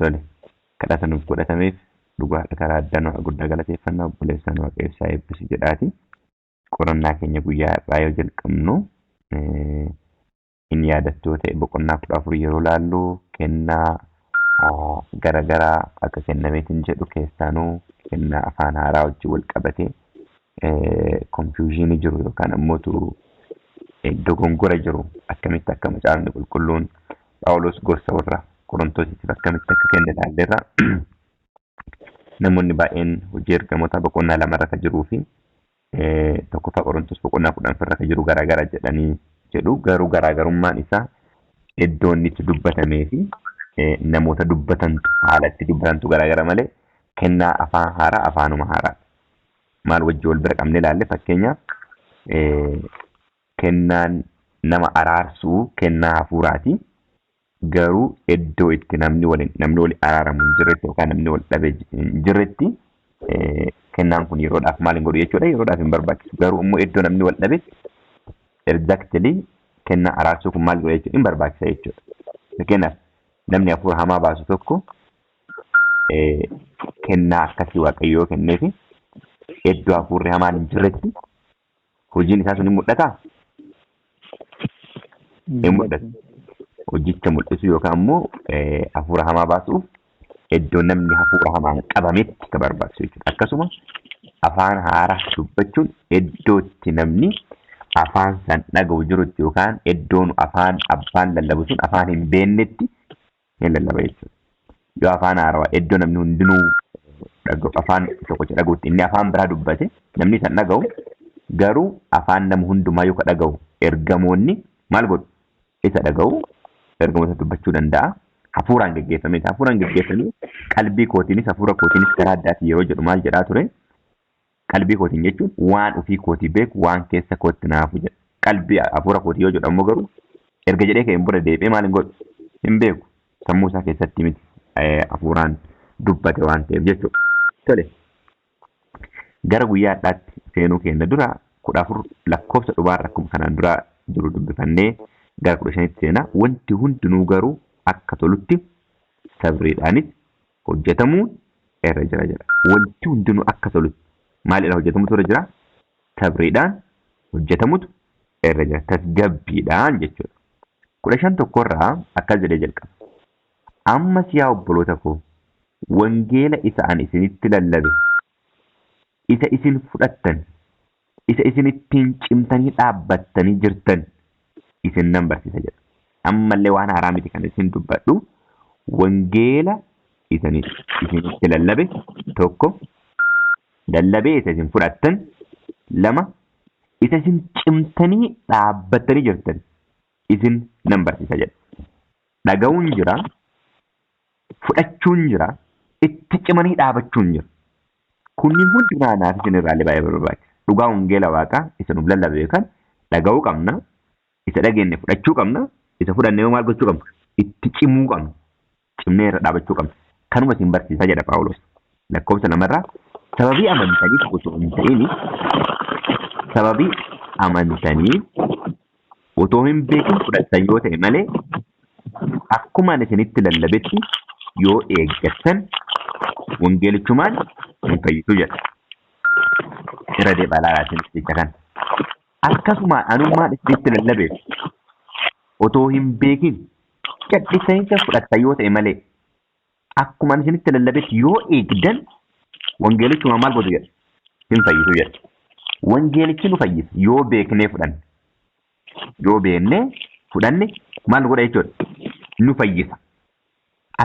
Tole. Kadhata nuuf godhatameef dhugaadha karaa addanoo guddaa galateeffannaa obboleessaan Waaqayyoo eebbisu jedhaati. Qorannaa keenya guyyaa har'aa yoo jalqabnu inni yaadattoo ta'e boqonnaa 14 yeroo laallu kennaa garaagaraa akka kennameetiin jedhu keessaanuu kennaa afaan haaraa wajjin wal qabatee confusion jiru yookaan ammoo dogongora jiru akkamitti akka macaafni qulqulluun Phaawulos gorsa warra Qorontosiitiif akkamitti akka kenne ilaalleerra. Namoonni baay'een hojii ergamoota boqonnaa 2 irra jiruu fi tokkoffaa Qorontos boqonnaa 10 irra jiru garaagara jedhanii jedhu. Garuu garaagarummaan isaa iddoo inni itti dubbatamee fi namoota dubbatantu haalatti dubbatantu garaagara malee kennaa afaan haaraa afaanuma haaraa. Maal wajji wal bira qabne ilaalle fakkeenyaaf kennaan nama araarsuu kennaa hafuuraati. Garuu iddoo itti namni wal araaramu hin jirretti yookaan namni wal dhabee hin jirretti kennaan kun yeroodhaaf maal hin godhu jechuudha. Yeroodhaaf hin barbaachisu. Garuu immoo iddoo namni wal dhabe exactly kennaa araarsuu kun maal godha jechuudha hin barbaachisa jechuudha. Fakkeenyaaf namni hafuura hamaa baasu tokko kennaa akkasii Waaqayyoo kenneefi iddoo hafuurri hamaan hin jirretti hojiin isaa sun hin mul'ataa? Hin mul'atu. Hojicha mul'isu yookaan immoo hafuura hamaa baasuuf iddoo namni hafuura hamaan qabametti ka barbaachisu jechuudha. Akkasuma afaan haaraa dubbachuun iddootti namni afaan san dhaga'u jirutti yookaan iddoon afaan lallabu sun afaan hin beeknetti hin lallaba jechuudha. Yoo afaan haaraa iddoo namni hundinuu dhaga'u afaan tokkocha dhaga'utti inni afaan biraa dubbate namni san dhaga'u garuu afaan nama hundumaa yoo ka dhaga'u ergamoonni maal godhu isa dhaga'u ergamoota dubbachuu danda'a. Hafuuraan geggeeffamee qalbii kootiinis hafuura kootiinis karaa addaatti yeroo jedhu maal jedhaa ture? Qalbii kootiin jechuun waan ofii kootii beeku waan keessa kootti naafu jedha. Qalbii hafuura kootii yoo jedhu ammoo garuu erga jedhee ka'een booda deebi'ee maal hin godhu? Hin beeku. Sammuu isaa keessatti miti hafuuraan dubbate waan ta'eef jechuudha. Tole. Gara guyyaa addaatti seenuu keenya dura 14 lakkoofsa dhumaarra akkuma kanaan dura jiru dubbifannee gara 15tti seenaa. Wanti hundinuu garuu akka tolutti sabriidhaanis hojjetamuun irra jira jedha. Wanti hundinuu akka tolutti maalidhaan hojjetamutu irra jira? Sabriidhaan hojjetamutu irra jira. Tasgabbiidhaan jechuudha. 15 tokkorraa akkas jedhee jalqaba. Ammas yaa obboloota koo wangeela isa ani isinitti lallabe isa isin fudhattan isa isin ittiin cimtanii dhaabbattanii jirtan isin nan barsiisa jedha. Ammallee waan haaraa miti kan isin dubbadhu wangeela isinitti lallabe tokko lallabee isa isin fudhattan lama isa isin cimtanii dhaabbattanii jirtan isin nan barsiisa jedha. Dhaga'uun jira, fudhachuun jira, itti cimanii dhaabachuun jira. Kunniin hundi naanaaf isin irraallee baay'ee barbaachisa. Dhugaa wangeela waaqaa isa nuuf lallabe kan dhaga'uu qabna, isa dhageenye fudhachuu qabna, isa fudhannee maal gochuu qabna? Itti cimuu qabna. Cimnee irra dhaabachuu qabna. Kanuma isin barsiisa jedha Phaawulos. Lakkoofsa 2 irraa sababii amantaniif otoo hin ta'in sababii amantaniif otoo hin beekin fudhattan yoo ta'e malee akkuma isinitti lallabetti yoo eeggattan wangeelichumaan hin fayyisu jedha. Irra deebi'aa laalaatiin jecha kan. Akkasuma anummaan isinitti lallabeef otoo hin beekin cadhisanii fudhattan yoo ta'e malee akkuma isinitti lallabetti yoo eegdan wangeelichumaan maal godhu jedha? Hin fayyisu jedha. Wangeelichi nu fayyisa yoo beeknee fudhanne. Yoo beeknee fudhanne maal godha jechuudha? Nu fayyisa.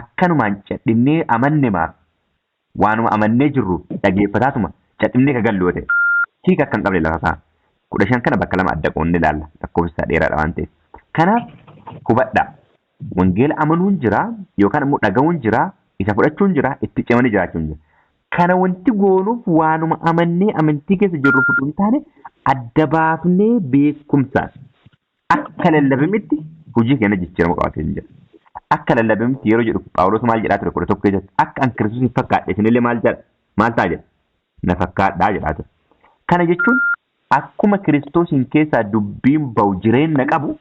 Akkanumaan cadhinnee amanne maaf waanuma amannee jirru dhageeffataatuma cadhinnee ka gallu yoo ta'e hiika akka hin qabne lafa ka'a. 15 kana bakka lama adda qoonnee ilaalla lakkoofsa dheeraadha waan ta'eef. Kanaaf hubadhaa wangeela amanuun jira yookaan immoo dhaga'uun jira isa fudhachuun jira itti cimanii jiraachuun jira. Kana wanti goonuuf waanuma amannee amantii keessa jirru fudhuu hin taane adda baafnee beekumsaan akka lallabametti hojii keenya jijjiirama qabaatee jira. Akka lallabametti yeroo jedhu Phaawulos maal jedhaa ture 11 keessatti akka an Kiristoosiin fakkaadhe isinillee maal ta'a jedha? Na fakkaadhaa jedhaa ture. Kana jechuun akkuma Kiristoosiin keessaa dubbiin bahu jireenya qabu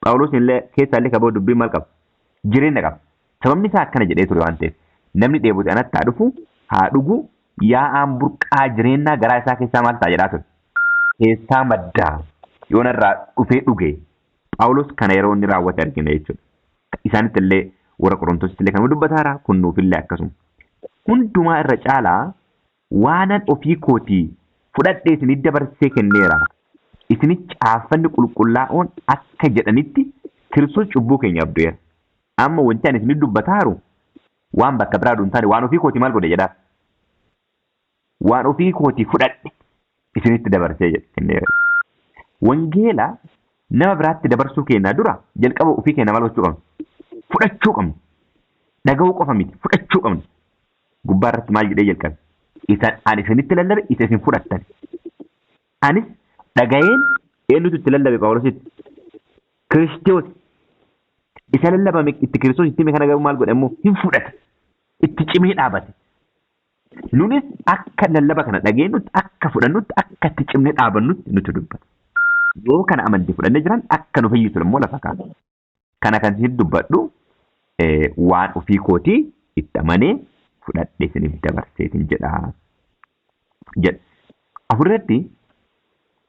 Phaawulos illee keessaallee ka bahu dubbiin maal qaba? Jireenya qaba. Sababni isaa akkana jedhee ture waan ta'eef namni dheebote anatti haa dhufu haa dhugu yaa'aan burqaa jireenyaa garaa isaa keessaa maal ta'a jedhaa ture. Keessaa maddaa yoo narraa dhufee dhuge Phaawulos kana yeroo inni raawwate argina jechuudha. Isaanitti illee warra Qorontositti illee kan dubbataara kun nuufillee akkasuma. Hundumaa irra caalaa waanan ofii kootii fudhadhee isinitti dabarsee kenneera. Isinitti caaffanni qulqullaa'oon akka jedhanitti Kiristoos cubbuu keenyaaf du'eera. Amma wanti ani isinitti dubbataaru waan bakka biraa duun taane waan ofii kootii maal godhe jedhaa. Waan ofii kootii fudhadhe isinitti dabarsee kenneera. Wangeela nama biraatti dabarsuu keenyaa dura jalqaba ofii keenya maal gochuu qabna? Fudhachuu qabna. Dhaga'uu qofa miti fudhachuu qabna. Gubbaa irratti maal jedhee jalqabe? Ani isinitti lallabe isa isin fudhattan. Anis dhaga'een eenyutu itti lallabe Phaawulositti? Kiristoos. Isa lallabame itti Kiristoos itti hime kana garuu maal godhe immoo hin fudhate. Itti cimee dhaabate. Nunis akka lallaba kana dhageenyutti akka fudhannutti akka itti cimnee dhaabannutti nuti dubbata. Yoo kana amantii fudhannee jiran akka nu fayyisu immoo lafa kaa'u. Kana kan isin dubbadhu waan ofii kootii itti amanee fudhadhee isiniif dabarseetiin jedha. Afurratti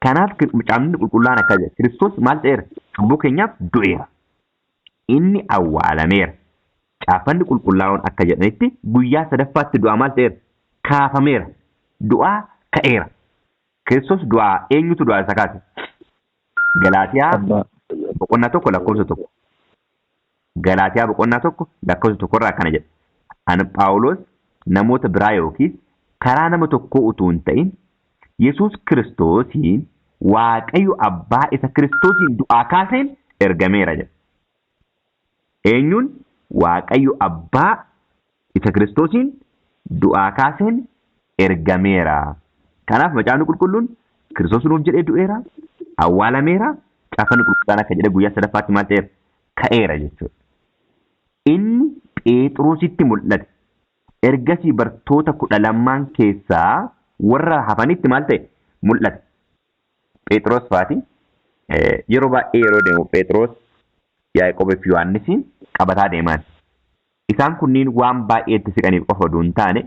kanaaf caaffanni qulqullaa'aan akka jedhe Kiristoos maal ta'eera? Cubbuu keenyaaf du'eera. Inni awwaalameera. Caaffanni qulqullaa'oon akka jedhanitti guyyaa sadaffaatti du'aa maal ta'eera? Kaafameera. Du'aa ka'eera. Kiristoos du'aa eenyutu du'aa isa kaase? Galaatiyaa boqonnaa tokko lakkoofsa tokko. Galaatiyaa boqonnaa tokko lakkoofsa tokkorraa akkana jedha. Ani Phaawulos namoota biraa yookiis karaa nama tokkoo utuu hin ta'in Yesuus Kiristoosiin Waaqayyo Abbaa isa Kiristoosiin du'aa kaaseen ergameera jedha. Eenyuun Waaqayyo Abbaa isa Kiristoosiin du'aa kaaseen ergameera. Kanaaf macaafni qulqulluun Kiristoos nuuf jedhee du'eera, awwaalameera, caaffanni qulqulluun akka jedhe guyyaa sadaffaatti maal ta'eera? Ka'eera jechuudha. Inni Phexrositti mul'ate. Ergasii bartoota 12 keessaa warra hafanitti maal ta'e? Mul'ate. Phexros faati yeroo baay'ee yeroo deemu Phexros Yaaqoobii fi Yohaannisiin qabataa deeman. Isaan kunniin waan baay'eetti siqaniif qofa oduu hin taane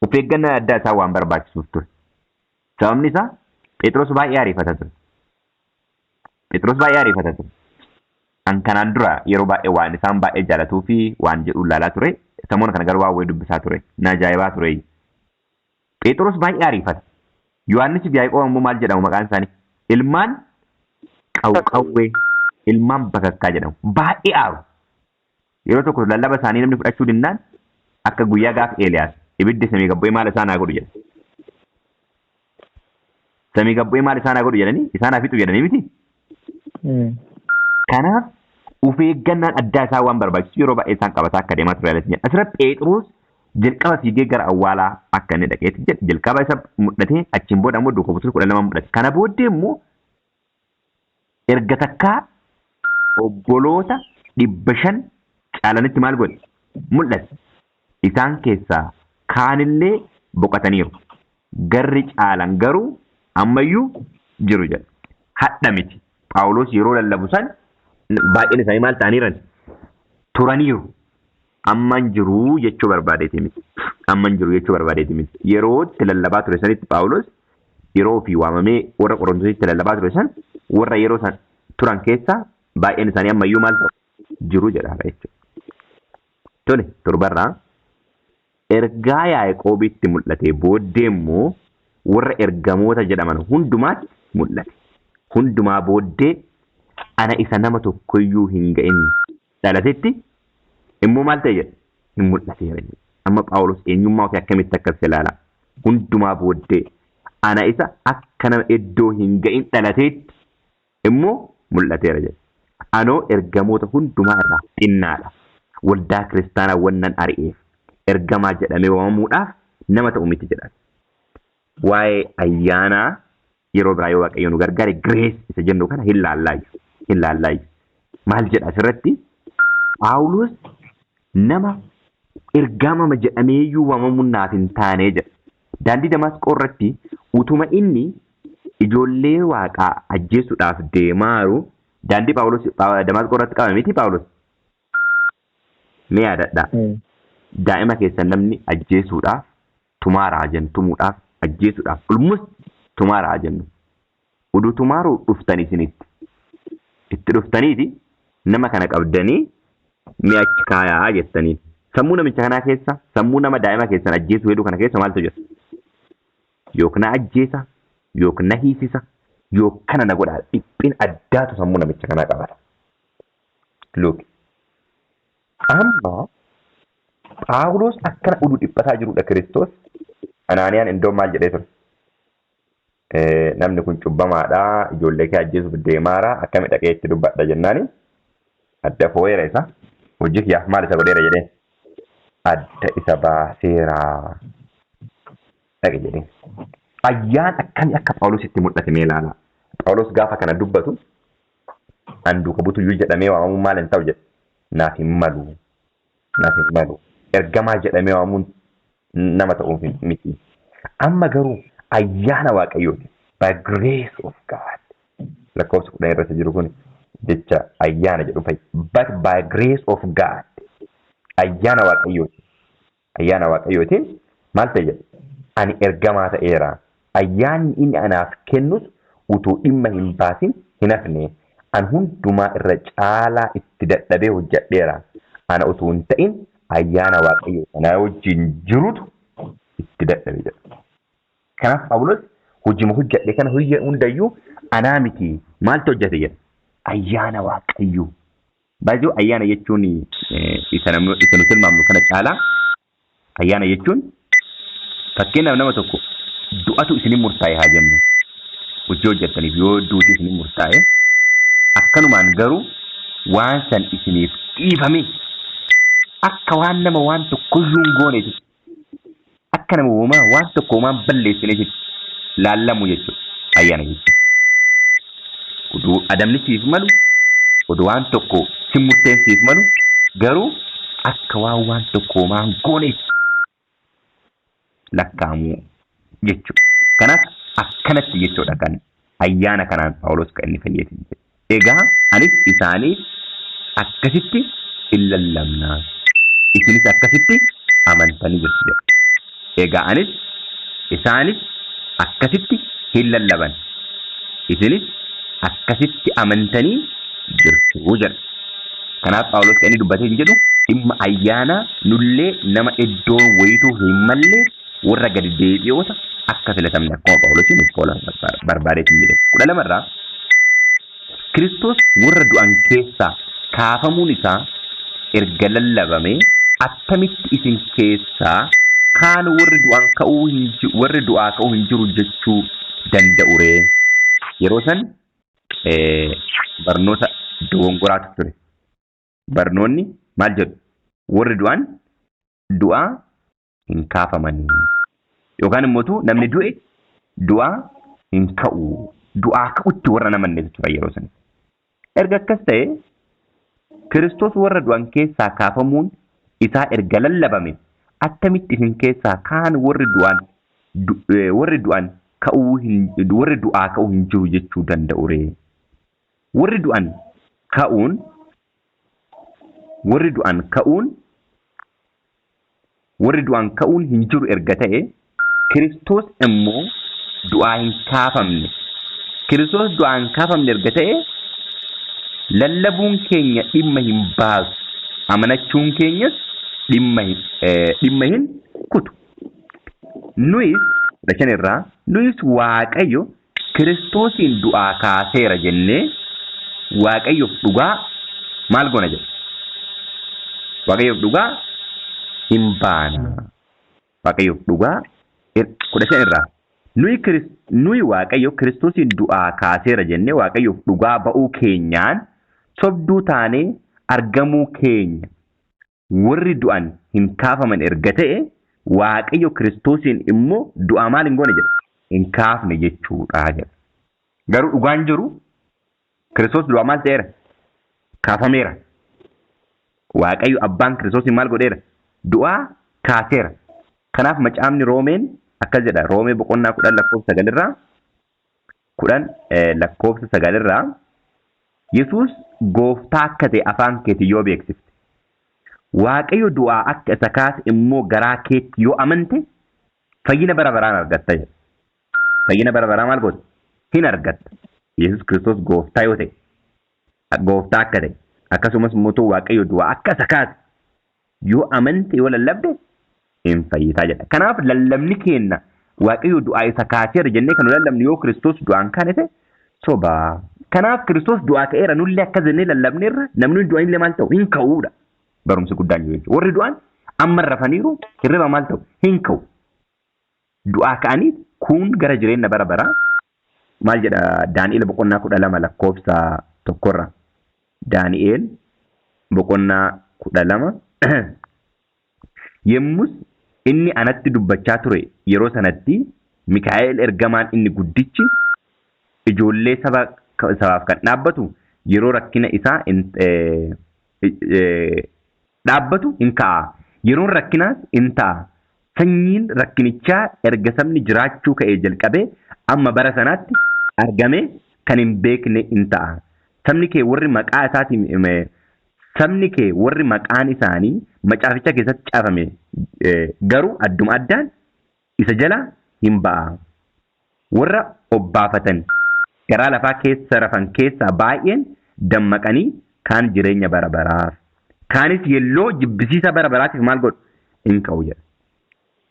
of eeggannaa addaa isaa waan barbaachisuuf ture. Sababni isaa Phexros baay'ee ariifata ture. Phexros baay'ee ariifata ture. An kanaan dura yeroo baay'ee waan isaan baay'ee jaalatuu fi waan jedhu ilaalaa ture. Samoon kana garuu waa wayii dubbisaa ture. Na ajaa'ibaa ture. Phexros baay'ee ariifata. Yohaannis fi Yaaqoob immoo maal jedhamu maqaan isaanii? Ilmaan qawqawwee, ilmaan bakakkaa jedhamu. Baay'ee aaru. Yeroo tokko lallaba isaanii namni fudhachuu dinnaan akka guyyaa gaafa Eeliyaas ibiddi samii gabbu'ee maal isaan haa godhu jedha. Samii gabbu'ee maal isaan haa godhu jedhanii isaan haa fixu jedhanii miti. Kanaaf of eeggannaan addaa isaa waan barbaachisu yeroo baay'ee isaan qabataa akka deemaa ture jedha. Asirratti Phexros jalqaba fiigee gara awwaalaa akka inni dhaqeetti jedha. Jalqaba isa mul'atee achiin booda immoo duukaa buusuuf 12 mul'ate. Kana booddee immoo erga takkaa obboloota 500 caalanitti maal godhe? Mul'ate. Isaan keessaa kaanillee boqotaniiru. Garri caalan garuu ammayyuu jiru jedha. Hadha miti. Phaawulos yeroo lallabu san baay'een isaanii maal ta'aniiran? Turaniiru. Amman jiru jechuu barbaadeeti miti. Amman jiru jechuu barbaadeeti miti. Yeroo itti lallabaa ture sanitti Phaawulos yeroo ofii waamamee warra Qorontositti lallabaa ture san warra yeroo san turan keessaa baay'een isaanii ammayyuu maal ta'u? Jiru jedhaadha jechuudha. Tole torbarraa ergaa Yaaqoobitti mul'ate booddee immoo warra ergamoota jedhaman hundumaatti mul'ate. Hundumaa booddee ana isa nama tokkoyyuu hin ga'in dhalatetti immoo maal ta'e jedha? Hin mul'ateera jedha. Amma Phaawulos eenyummaa ofii akkamitti akkas ilaala? Hundumaa booddee ana isa akka nama iddoo hin ga'in dhalateetti immoo mul'ateera jedha. Anoo ergamoota hundumaa irraa xinnaadha. Waldaa kiristaanaa wannan ari'eef ergamaa jedhamee waamamuudhaaf nama ta'u miti jedha. Waa'ee ayyaanaa yeroo biraa yoo Waaqayyo nu gargaare Grace isa jennu kana hin laallaayu. Maal jedha asirratti? Phaawulos nama ergamama jedhameeyyuu waamamuun naaf hin taane jedha. Daandii Damaasqoo irratti utuma inni ijoollee Waaqaa ajjeesuudhaaf deemaaru daandii Phaawulos Damaasqoo irratti qabame miti Phaawulos. Mee yaadadhaa. Daa'ima keessan namni ajjeesuudhaaf tumaaraa jennu tumuudhaaf ajjeesuudhaaf ulmus tumaaraa jennu. Uduu tumaaruu dhuftanii isinitti. Itti dhuftaniiti nama kana qabdanii mi'achi kaayaa jettanii. Sammuu namicha kanaa keessa sammuu nama daa'ima keessan ajjeesuu heduu kana keessa maaltu jira? Yookiin ajjeesa yookiin hiisisa yookiin na godhaa dhiphina addaatu sammuu namicha kanaa qabata. Luki. Amma Phaawulos akkana uduu dhiphataa jirudha Kiristoos. Anaaniyaan iddoo maal jedhee ture? Namni kun cubbamaadha ijoollee kee ajjeesuuf deemaara akkami dhaqee itti dubbadha jennaani adda foo'eera isa hojii kiyyaaf maal isa godheera jedhee adda isa baaseera dhaqe jedhee ayyaan akkamii akka Phaawulos itti mul'ate mee ilaala. Phaawulos gaafa kana dubbatu an duuka butuyyuu jedhamee waamamuun maal hin ta'u jedhe naaf hin malu ergamaa jedhamee waamamuun nama ta'uuf miti. Amma garuu ayyaana waaqayyooti. By grace of God. Lakkoofsa 10 irratti jiru kun jecha ayyaana jedhu fa'i. But by grace of God. Ayyaana waaqayyooti. Ayyaana waaqayyootiin maal ta'e jedhe? Ani ergamaa ta'eera. Ayyaanni inni anaaf kennus utuu dhimma hin baasin hin hafne. An hundumaa irra caalaa itti dadhabee hojjedheera. Ana utuu hin ta'in ayyaana waaqayyoo kanaa wajjin jirutu itti dadhabe jedha. Kanaaf Phaawulos hojii hojjedhe kana hundayyuu anaa miti maaltu hojjete jedha? Ayyaana waaqayyoo. Baay'ee ayyaana jechuun isa nuti tilmaamnu kana caalaa ayyaana jechuun fakkeenyaaf nama tokko du'atu isinii murtaa'e haa jennu. Hojii hojjettaniif yoo duuti isinii murtaa'e akkanumaan garuu waan san isiniif dhiifame akka waan nama waan tokkoyyuu hin gooneeti. Akka nama uumaa waan tokko uumaan balleessineeti laallamu jechuudha ayyaana jechuudha. Oduu adamnisiif malu oduu waan tokko si murteessiif malu garuu akka waan tokko uumaan gooneeti lakkaamu jechuudha. Kanaaf akkanatti jechuudha kan ayyaana kanaan Phaawulos kan inni fayyadame. Egaa anis isaaniif akkasitti hin lallabnaa. Isinis akkasitti amantanii jirtu jedha. Egaa anis isaanis akkasitti hin lallaban. Isinis akkasitti amantanii jirtu jedha. Kanaaf Phaawulos kan inni dubbatee jedhu dhimma ayyaana nullee nama iddoo wayituu hin malle warra gadi deebi'oota akka filatamne akkuma Phaawulos nuuf oolan barbaadeetiin jedhe. 12 irraa Kiristoos warra du'an keessaa kaafamuun isaa erga lallabame attamitti isin keessaa kaan warri du'aa ka'uu hin jiru jechuu danda'u ree? Yeroo san barnoota dogongoraatu ture. Barnoonni maal jedhu? Warri du'an du'aa hin kaafamanii yookaan immoo namni du'e du'aa hin ka'u. Du'aa ka'utti warra namanne jechuudha yeroo san. Erga akkas ta'e Kiristoos warra du'an keessaa kaafamuun isaa erga lallabame attamitti isin keessaa kaan warri du'aa ka'uu hin jiru jechuu danda'u ree? Warri du'an ka'uun hin jiru erga ta'e Kiristoos immoo du'aa hin kaafamne. Kiristoos du'aa hin kaafamne erga ta'e lallabuun keenya dhimma hin baasu. Amanachuun keenyas dhimma hin kutu. Nuyis Waaqayyo Kiristoosiin du'aa kaaseera jennee Waaqayyoof dhugaa maal goona jedha? Waaqayyoof dhugaa hin baana. Waaqayyoof dhugaa 15 irraa nuyi Waaqayyo Kiristoosiin du'aa kaaseera jennee Waaqayyoof dhugaa ba'uu keenyaan sobduu taanee argamuu keenya warri du'an hin kaafaman erga ta'e Waaqayyo Kiristoosiin immoo du'aa maal hin goone jedha? Hin kaafne jechuudha jedha. Garuu dhugaan jiru Kiristoos du'aa maal ta'eera? Kaafameera. Waaqayyo abbaan Kiristoosiin maal godheera? Du'aa kaaseera. Kanaaf macaafni Roomeen akkas jedha. Roomee boqonnaa 10 lakkoofsa 9 irraa 10 lakkoofsa 9 irraa Yesuus gooftaa akka ta'e afaan keetiin yoo beeksifte waaqayyo du'aa akka isa kaase immoo garaa keetti yoo amante fayyina bara baraan argatta jedha. Fayyina bara baraa maal goota? Hin argatta. Yesus Kiristoos gooftaa yoo ta'e, gooftaa akka ta'e, akkasumas immoo waaqayyo du'aa akka isa kaase yoo amante yoo lallabde hin fayyitaa jedha. Kanaaf lallabni keenya waaqayyo du'aa isa kaaseera jennee kan lallabni yoo Kiristoos du'aan kaane ta'e sobaa. Kanaaf Kiristoos du'aa ka'eera nullee akka jennee lallabneerra namni du'aan illee maal ta'u hin ka'uudha. Barumsi guddaan yoo jechuudha. Warri du'aan amma rafaniiru hirriba maal ta'u hin ka'u. Du'aa ka'anii kun gara jireenya bara baraa maal jedha Daani'eel boqonnaa 12 lakkoofsa 1 Daani'eel boqonnaa 12 yemmus inni anatti dubbachaa ture yeroo sanatti Mikaa'el ergamaan inni guddichi ijoollee sabaaf kan dhaabbatu yeroo rakkina isaa dhaabbatu hin ka'a. Yeroon rakkinaas hin ta'a. Sanyiin rakkinichaa erga sabni jiraachuu ka'ee jalqabee amma bara sanaatti argame kan hin beekne hin ta'a. Sabni kee warri maqaan isaanii macaaficha keessatti caafame garuu adduma addaan isa jala hin ba'a. Warra obbaafatan garaa lafaa keessa rafan keessaa baay'een dammaqanii kaan jireenya bara baraaf kaanis yelloo jibbisiisa bara baraatiif maal godhu hin ka'u jedha.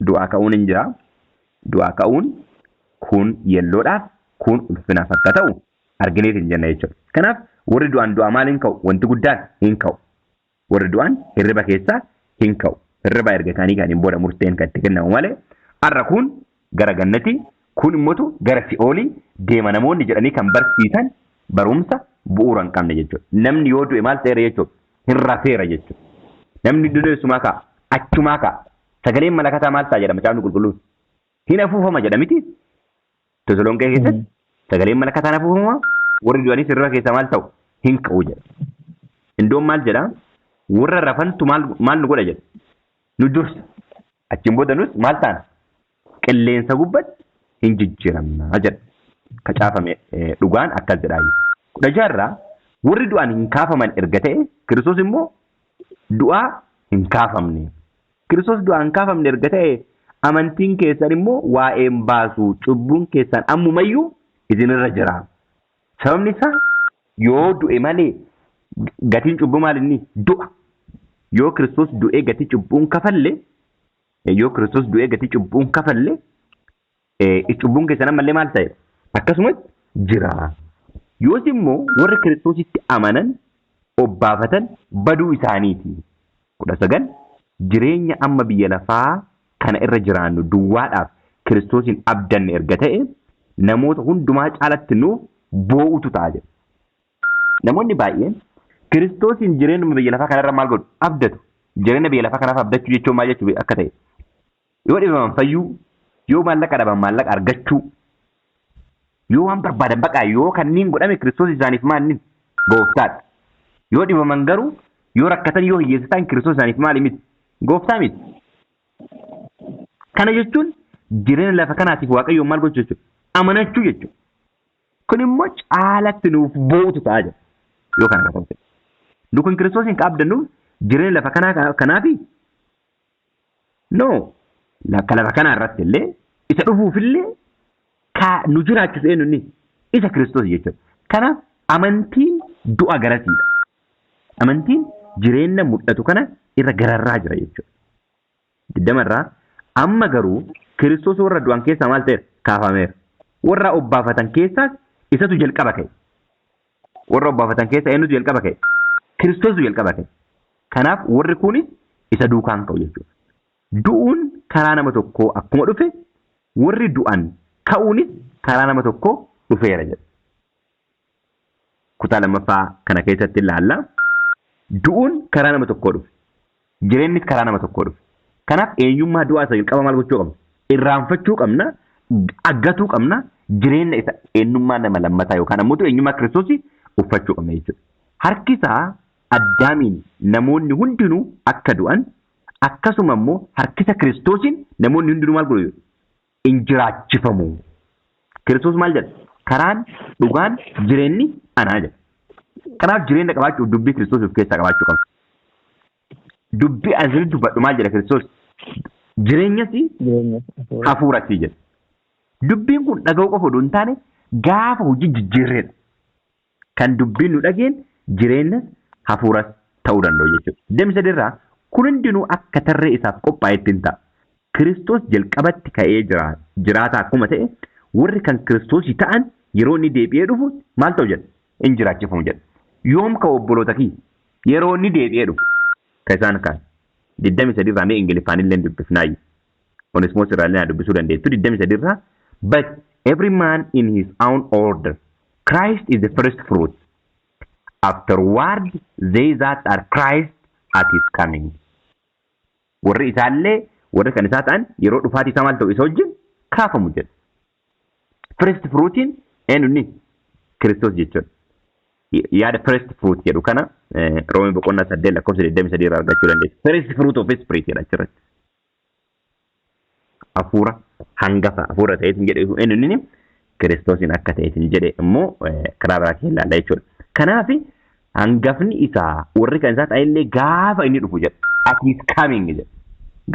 Du'aa ka'uun hin jira. Du'aa ka'uun kun yelloodhaaf kun ulfinaaf akka ta'u argineet hin jenna jechuudha. Kanaaf warri du'aan du'aa maal hin ka'u? Wanti guddaan hin ka'u. Warri du'aan hirriba keessaa hin ka'u. Hirriba erga kaanii kan hin booda murteen kan itti kennamu malee har'a kun gara gannati kun immoo gara si'oolii deema namoonni jedhanii kan barsiisan barumsa bu'uura hin qabne jechuudha. Namni yoo du'e maal ta'eera jechuudha? Hin rafeera jechuudha. Namni du'eessumaa ka'a achumaa ka'a. Sagaleen malakataa maal ta'a jedhama caafni qulqulluun? Hin afuufama jedha miti. Tesaloniqee keessatti sagaleen malakataan afuufama warri du'anis hirriba keessaa maal ta'u hin ka'u jedha. Indoon maal jedha? Warra rafantu maal nu godha jedha? Nu dursa. Achiin booda nus maal taana? Qilleensa gubbatti hin jijjiiramna jedha. Ka caafame dhugaan akkas jedhaayi. 16 warri du'aan hin kaafaman erga ta'e Kiristoos immoo du'aa hin kaafamne. Kiristoos du'aan hin kaafamne erga ta'e amantiin keessan immoo waa'een baasu cubbuun keessan ammumayyuu isinirra jira. Sababni isaa yoo du'e malee gatiin cubbuu maal inni? Du'a. Yoo Kiristoos du'ee gatii cubbuun kafalle cubbuun keessan ammallee maal ta'e? Akkasumas jira. Yoos immoo warri Kiristoositti amanan obbaafatan baduu isaaniiti. 19 jireenya amma biyya lafaa kana irra jiraannu duwwaadhaaf Kiristoosin abdanne erga ta'e namoota hundumaa caalatti nuuf boo'utu ta'a jedha. Namoonni baay'een Kiristoosin jireenya biyya lafaa kanarra maal godhu? Abdatu. Jireenya biyya lafaa kanaaf abdachuu jechuun maal jechuu akka ta'e? Yoo dhibaman fayyuu, yoo maallaqa dhaban maallaqa argachuu, yoo waan barbaadan baqaa yoo kanniin godhame Kiristoos isaaniif maalin gooftaadha. Yoo dhibaman garuu yoo rakkatan yoo hiyyeessatan Kiristoos isaaniif maali miti? Gooftaa miti. Kana jechuun jireenya lafa kanaatiif waaqayyoon maal gochuu jechuudha? Amanachuu jechuudha. Kun immoo caalatti nuuf boo'utu ta'a jedha. Yoo kana akka ta'e. Nu kun Kiristoosin qabdannu jireenya lafa kanaafi? No. Lafa kanaa irratti illee isa dhufuufillee nu jiraachisu eenyuuni? Isa Kiristoos jechuudha. Kanaaf amantiin du'a garasiidha. Amantiin jireenya mul'atu kana irra gararraa jira jechuudha. 20 amma garuu Kiristoos warra du'an keessaa maal ta'eera? Kaafameera. Warra obbaafatan keessaas isatu jalqaba ka'e. Warra obbaafatan keessaa eenyutu jalqaba ka'e? Kiristoosu jalqaba ka'e. Kanaaf warri kunis isa duukaan ka'u jechuudha. Du'uun karaa nama tokkoo akkuma dhufe warri du'an ka'uunis karaa nama tokkoo dhufeera jedha. Kutaa lammaffaa kana keessatti ilaalla. Du'uun karaa nama tokkoo dhufe. Jireenyis karaa nama tokkoo dhufe. Kanaaf eenyummaa du'aa isa jalqaba maal gochuu qabna? Irraanfachuu qabna, aggatuu qabna, jireenya isa eenyummaa nama lammataa yookaan ammoo eenyummaa Kiristoosii uffachuu qabna jechuudha. Harki isaa Addaamiin namoonni hundinuu akka du'an akkasuma immoo harkisa Kiristoosiin namoonni hundinuu maal godhu? Injiraachifamu. Kiristoos maal jedha? Karaan dhugaan jireenyi anaa jedha. Kanaaf jireenya qabaachuuf dubbii Kiristoos of keessaa qabaachuu qabna. dubbii asii dubbadhu maal jedha Kiristoos jireenyas hafuurasi jedha. Dubbiin kun dhaga'uu qofa odoo hin taane gaafa hojii jijjiirreedha. Kan dubbiin nu dhageen jireenyas hafuuras ta'uu danda'u jechuudha. Deemsa dirraa kun hundinuu akka tarree isaaf qophaa'etti hin ta'a. Kiristoos jalqabatti ka'ee jiraata akkuma ta'e warri kan Kiristoosii ta'an yeroo inni deebi'ee dhufu maal ta'u jedha hin jiraachifamu jedha. Yoom ka'u obboloota kiyya yeroo inni deebi'ee dhufu kan isaan kaan 23 irraa mee Ingiliffaan illee dubbifnaayi. Onesimoos irraa illee dubbisuu dandeessu 23 irraa but every man in his own order. Christ is the first fruit. Afterward they that are Christ at his coming. Warri isaallee warri kan isaa ta'an yeroo dhufaati isaa maal ta'u isa wajjin kaafamu jedha. First fruitiin eenyuuni Kiristoos jechuudha. Yaada first fruit jedhu kana Roomee boqonnaa 8 lakkoofsa 23 irraa argachuu dandeessu. First fruit of spirit jedha achirratti. Hafuura hangafa hafuura ta'eetiin jedhe eenyuuni Kiristoosiin akka ta'eetiin jedhe immoo karaa biraa keessa ilaalla jechuudha. Kanaaf hangafni isaa warri kan isaa ta'ellee gaafa inni dhufu jedha. At his coming jedha.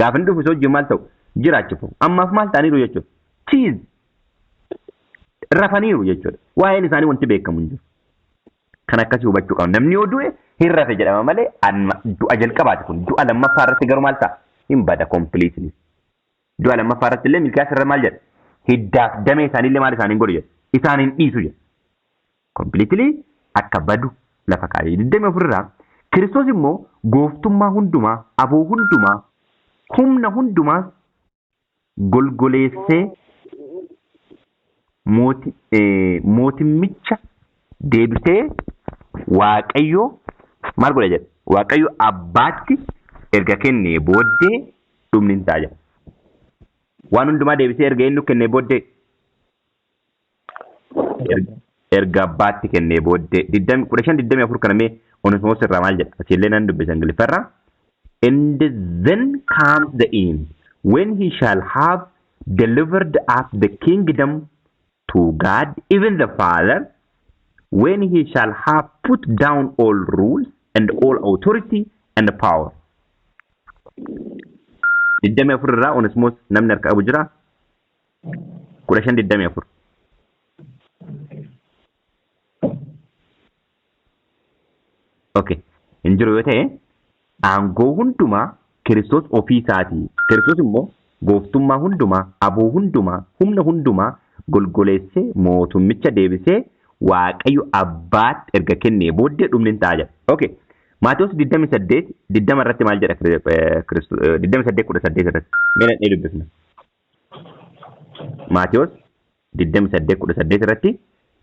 Gaafa inni dhufu isa wajjin maal ta'u jiraachifamu. Ammaaf maal ta'aniiru jechuudha. Cheese rafaniiru jechuudha. Waa'een isaanii wanti beekamu hin jiru. Kan akkasii hubachuu qabu. Namni yoo du'e hin rafe jedhama malee du'a jalqabaati kun. Du'a lammaffaa irratti garuu maal ta'a? Hin bada completely. Du'a lammaffaa irratti illee Milkiyaas irra maal jedha? Hiddaaf damee isaaniillee maal isaaniin godhu jedha? Isaaniin dhiisu jedha. Completely akka badu lafa kaa'ee 24 irraa Kiristoos immoo gooftummaa hundumaa, aboo hundumaa, humna hundumaa golgoleessee mootimmicha deebisee Waaqayyo maal godha jedha? Waaqayyo abbaatti erga kennee booddee dhumni hin ta'a jedha. Waan hundumaa deebisee erga inni kennee booddee erga abbaatti kennee booddee 15-24 kana mee Onesimoos irraa maal jedha? Asiillee nan dubbisa Ingiliffarraa. And then comes the end when he shall have delivered up the kingdom to God, even the Father, when he shall have put down all rules and all authority and power. 24 irraa Onesimoos namni harka qabu jira? 15-24. Okay. Hin jiru yoo ta'e aangoo hundumaa Kiristoos ofii isaatii. Kiristoos immoo gooftummaa hundumaa, aboo hundumaa, humna hundumaa golgoleessee mootummicha deebisee Waaqayyo abbaatti erga kennee booddee dhumni hin ta'a jedha. Okay. Maatewos 28 irratti maal jedha Kiristoos 28:18 irratti. Mee nan dubbifna. Maatewos 28:18 irratti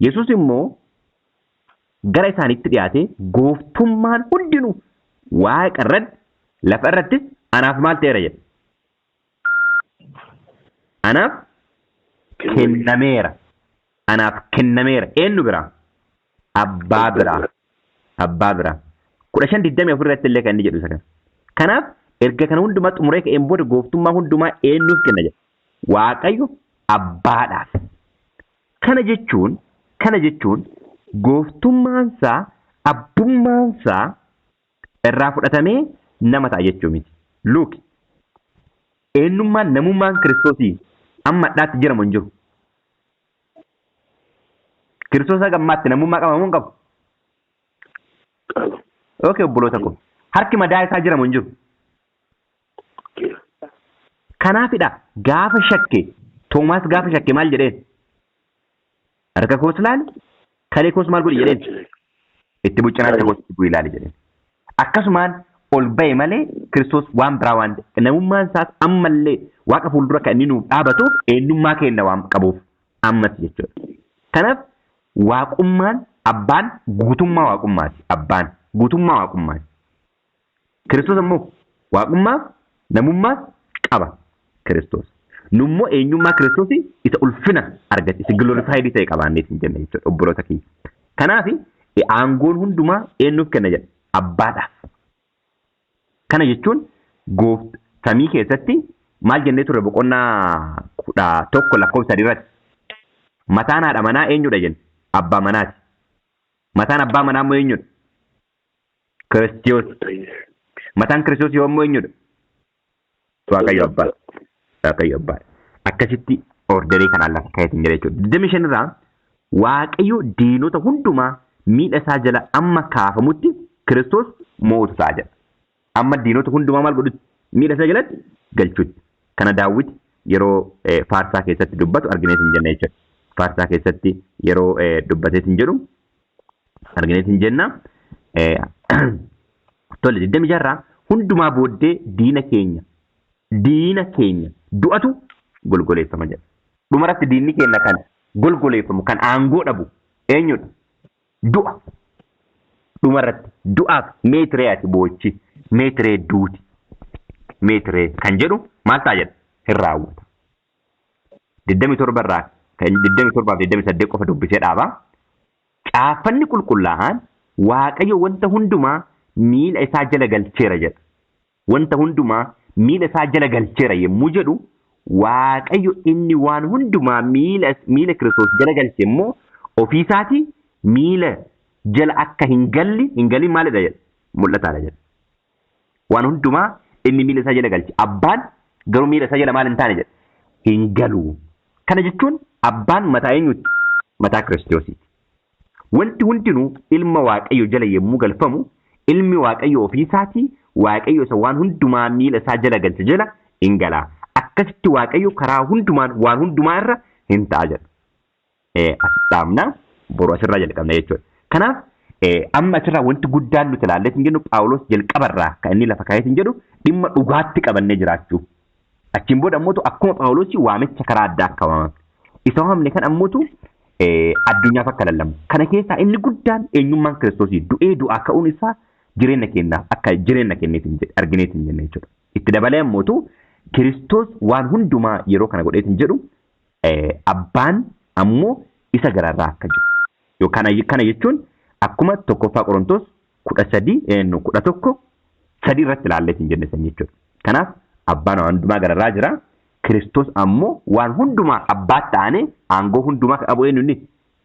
Yesuus immoo gara isaaniitti dhiyaatee gooftummaan hundinuu Waaqa irratti lafa irrattis anaaf maal ta'eera jedha. Anaaf kennameera. Anaaf kennameera. Eenyu biraa? Abbaa biraa. Abbaa biraa. 15-24 irratti illee kan inni jedhu isa kana. Kanaaf erga kana hundumaa xumuree ka'een booda gooftummaa hundumaa eenyuuf kenna jedha? Waaqayyo abbaadhaaf. Kana jechuun gooftummaansaa abbummaansaa irraa fudhatamee nama ta'a jechuu miti. Luuk eenyummaan namummaan Kiristoosii amma addaatti jiramu hin jiru. Kiristoos gammaatti namummaa qabamu hin qabu. Okay, obboloota ko. Harki madaa isaa jiramu hin jiru. Kanaafidha gaafa shakke Toomaas gaafa shakke maal jedheen? Harka koos ilaali, kalee koos maal godhi jedheen? Itti buccinaatti koos itti ilaali jedheen. Akkasumaan ol ba'e malee Kiristoos waan biraa waan namummaan isaas ammallee Waaqa fuuldura kan inni nuuf dhaabatuuf eenyummaa kenna waan qabuuf ammas jechuudha. Kanaaf waaqummaan abbaan guutummaa waaqummaati. Abbaan guutummaa waaqummaati. Kiristoos immoo waaqummaaf namummaas qaba Kiristoos. Nummoo eenyummaa Kiristoosii isa ulfina argate isa glorified ta'e qabaanneet hin jenne jechuudha obboloota keenya. Kanaaf aangoon hundumaa eenyuuf kenna jedha? Abbaadhaaf. Kana jechuun samii keessatti maal jennee turre boqonnaa 11 lakkoofsa 3 irratti mataan haadha manaa eenyudha jenna? Abbaa manaati. Mataan abbaa manaa immoo eenyudha? Kiristoos. Mataan Kiristoos yommuu eenyudha? Waaqayyo Abbaa. Waaqayyo Abbaa. Akkasitti orderii kanaan lafa kaa'eetiin jira jechuudha. 25 irraa Waaqayyo diinota hundumaa miidha isaa jala amma kaafamutti Kiristoos mootu ta'a jedha. Amma diinota hundumaa maal godhutti? Miidha isaa jalatti galchuutti. Kana Daawit yeroo faarsaa keessatti dubbatu argineetiin jenna jechuudha. Faarsaa keessatti yeroo dubbateetiin jedhu argineetiin jenna. Tole 26 irraa hundumaa booddee diina keenya du'atu golgoleeffama jedha. Dhumarratti diinni keenya kan golgoleeffamu kan aangoo dhabu eenyudha? Du'a. Dhumarratti du'aaf meetiree ati boochi meetiree duuti meetiree kan jedhu maal ta'a jedha hin raawwata. 27 irraa kan 27 fi 28 qofa dubbisee dhaaba. Caaffanni qulqullaa'aan Waaqayyo wanta hundumaa miila isaa jala galcheera jedha. Wanta hundumaa miila isaa jala galcheera yommuu jedhu Waaqayyo inni waan hundumaa miila Kiristoos jala galche immoo ofii isaatii miila jala akka hin galli maalidha jedha mul'ataadha jedha. Waan hundumaa inni miila isaa jala galche abbaan garuu miila isaa jala maal hin taane jedha hin galu. Kana jechuun abbaan mataa eenyuti? Mataa Kiristoosiiti. Wanti hundinuu ilma Waaqayyo jala yommuu galfamu ilmi Waaqayyo ofii isaatii Waaqayyo isa waan hundumaa miila isaa jala galche jala hin gala. Akkasitti Waaqayyo karaa hundumaan waan hundumaa irra hin ta'a jedha. Asxaamna boru asirraa jalqabna jechuudha. Kanaaf amma asirraa wanti guddaan nuti ilaalleetiin jennu Phaawulos jalqabarraa kan inni lafa kaa'eetiin jedhu dhimma dhugaatti qabannee jiraachuu. Achiin booda ammoo akkuma Phaawulos waamicha karaa addaa akka waaman. Isa waamne kan ammoo addunyaaf akka lallamu. Kana keessaa inni guddaan eenyummaan Kiristoosii du'aa ka'uun isaa jireenya keenyaaf akka jireenya kenneetiin argineetiin jenna jechuudha. Itti dabalee ammoo Kiristoos waan hundumaa yeroo kana godheetiin jedhu abbaan ammoo isa gararraa akka jiru. Yookaan kana jechuun akkuma tokkoffaa Qorontos 13 irratti ilaalleetiin jenne san jechuudha. Kanaaf abbaan waan hundumaa gararraa jira. Kiristoos ammoo waan hundumaa abbaa ta'anii aangoo hundumaa qabu eenyuuni?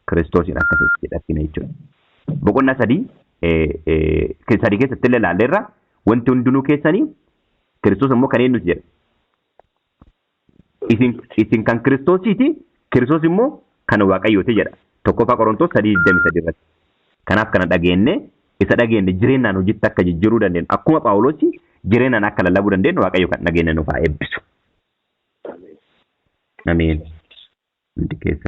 Kiristoosiin akkasitti jedhasina jechuudha. Boqonnaa 3 keessatti illee ilaalleerra wanti hundinuu keessanii Kiristoos ammoo kan eenyuti jedha. Isin kan Kiristoosiiti, Kiristoos immoo kan Waaqayyooti jedha. Tokkoffaa Qorontos 3:23 irratti. Kanaaf kana isa dhageenye jireenyaan hojiitti akka jijjiiruu dandeenyu akkuma Phaawulos jireenyaan akka lallabuu dandeenyu Waaqayyo kan dhageenye nuuf haa eebbisu. Ameen.